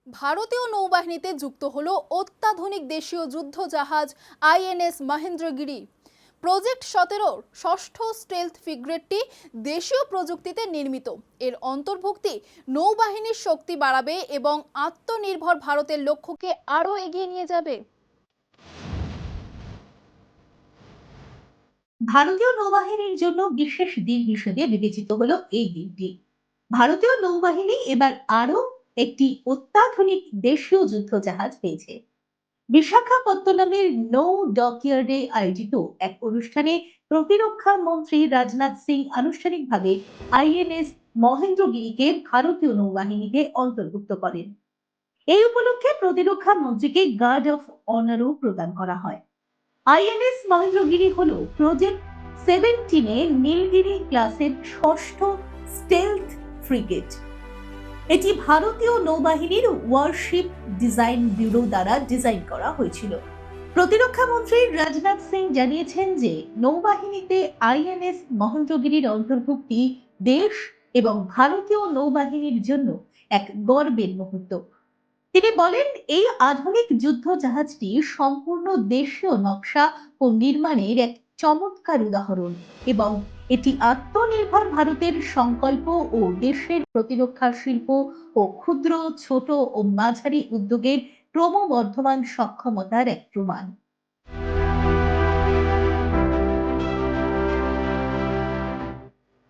ভারতীয় নৌবাহিনীতে যুক্ত হলো অত্যাধুনিক দেশীয় যুদ্ধজাহাজ আইএনএস মহেন্দ্রগিরি। প্রজেক্ট 17-র ষষ্ঠ স্টেলথ ফ্রিগেটটি দেশীয় প্রযুক্তিতে নির্মিত। এর অন্তর্ভুক্তি নৌবাহিনীর শক্তি বাড়াবে এবং আত্মনির্ভর ভারতের লক্ষ্যকে আরও এগিয়ে নিয়ে যাবে। ভারতীয় নৌবাহিনীর জন্য বিশেষ দিন হিসেবে বিবেচিত হলো এই দিনটি। ভারতীয় নৌবাহিনী এবার আরো একটি অত্যাধুনিক দেশীয় যুদ্ধজাহাজ পেয়েছে। বিশাখাপত্তনমের নৌ ডকইয়ার্ডে আয়োজিত এক অনুষ্ঠানে প্রতিরক্ষা মন্ত্রী রাজনাথ সিং আনুষ্ঠানিকভাবে আইএনএস মহেন্দ্রগিরিকে ভারতীয় নৌবাহিনীতে অন্তর্ভুক্ত করেন। এই উপলক্ষে প্রতিরক্ষা মন্ত্রীকে গার্ড অফ অনারও প্রদান করা হয়। আইএনএস মহেন্দ্রগিরি হল প্রজেক্ট 17-এ নীলগিরি ক্লাসের ষষ্ঠ স্টেলথ ফ্রিগেট। এটি ভারতীয় নৌবাহিনীর ওয়ারশিপ ডিজাইন ব্যুরো দ্বারা ডিজাইন করা হয়েছিল। প্রতিরক্ষা মন্ত্রী রাজনাথ সিং জানিয়েছেন যে নৌবাহিনীতে আইএনএস মহেন্দ্রগিরির অন্তর্ভুক্তি দেশ এবং ভারতীয় নৌবাহিনীর জন্য এক গর্বের মুহূর্ত। তিনি বলেন, এই আধুনিক যুদ্ধ জাহাজটি সম্পূর্ণ দেশীয় নকশা ও নির্মাণের এক চমৎকার উদাহরণ এবং এটি আত্মনির্ভর ভারতের সংকল্প ও দেশের প্রতিরক্ষা শিল্প ও ক্ষুদ্র, ছোট ও মাঝারি উদ্যোগের ক্রমবর্ধমান সক্ষমতার এক প্রমাণ।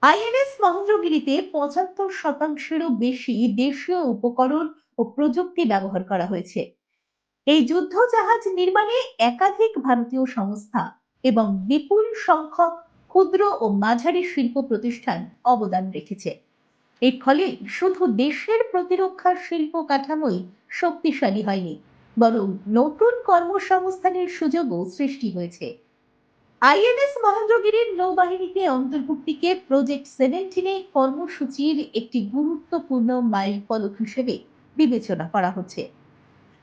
আইএনএস মহেন্দ্রগিরিতে 75%-এরও বেশি দেশীয় উপকরণ ও প্রযুক্তি ব্যবহার করা হয়েছে। এই যুদ্ধ জাহাজ নির্মাণে একাধিক ভারতীয় সংস্থা এবং বিপুল সংখ্যক ক্ষুদ্র ও মাঝারি শিল্প প্রতিষ্ঠান অবদান রেখেছে। এর ফলে শুধু দেশের প্রতিরক্ষা শিল্প কাঠামোই শক্তিশালী হয়নি, বরং নতুন কর্মসংস্থানের সুযোগও সৃষ্টি হয়েছে। আইএনএস মহেন্দ্রগিরির নৌবাহিনীতে অন্তর্ভুক্তিকে প্রজেক্ট 17 কর্মসূচির একটি গুরুত্বপূর্ণ মাইলফলক হিসেবে বিবেচনা করা হচ্ছে।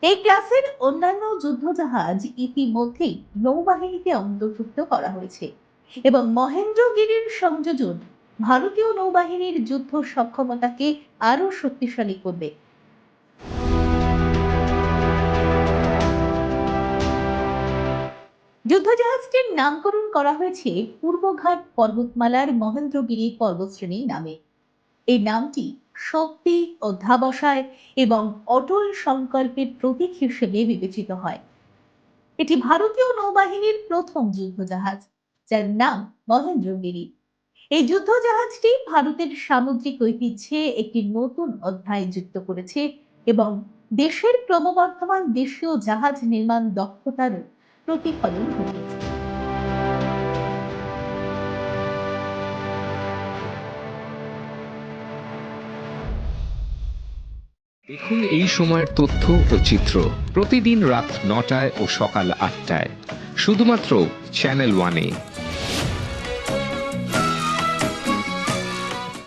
এই ক্লাসের অন্যান্য যুদ্ধজাহাজ ইতিমধ্যেই নৌবাহিনীতে অন্তর্ভুক্ত করা হয়েছে এবং মহেন্দ্রগিরির সংযোজন ভারতীয় নৌবাহিনীর যুদ্ধ সক্ষমতাকে আরো শক্তিশালী করবে। যুদ্ধজাহাজটির নামকরণ করা হয়েছে পূর্বঘাট পর্বতমালার মহেন্দ্রগিরি পর্বতশ্রেণী নামে। এই নামটি শক্তি, অধ্যাবসায় এবং অটল সংকল্পের প্রতীক হিসেবে বিবেচিত হয়। এটি ভারতীয় নৌবাহিনীর প্রথম যুদ্ধজাহাজ, যার নাম মহেন্দ্রগিরি। এই যুদ্ধজাহাজটি ভারতের সামুদ্রিক ঐতিহ্যে একটি নতুন অধ্যায় যুক্ত করেছে এবং দেশের ক্রমবর্ধমান দেশীয় জাহাজ নির্মাণ দক্ষতার প্রতিফলন ঘটিয়েছে। দেখুন এই সময়ের তথ্য ও চিত্র প্রতিদিন রাত 9টায় ও সকাল 8টায় শুধুমাত্র চ্যানেল 1-এ।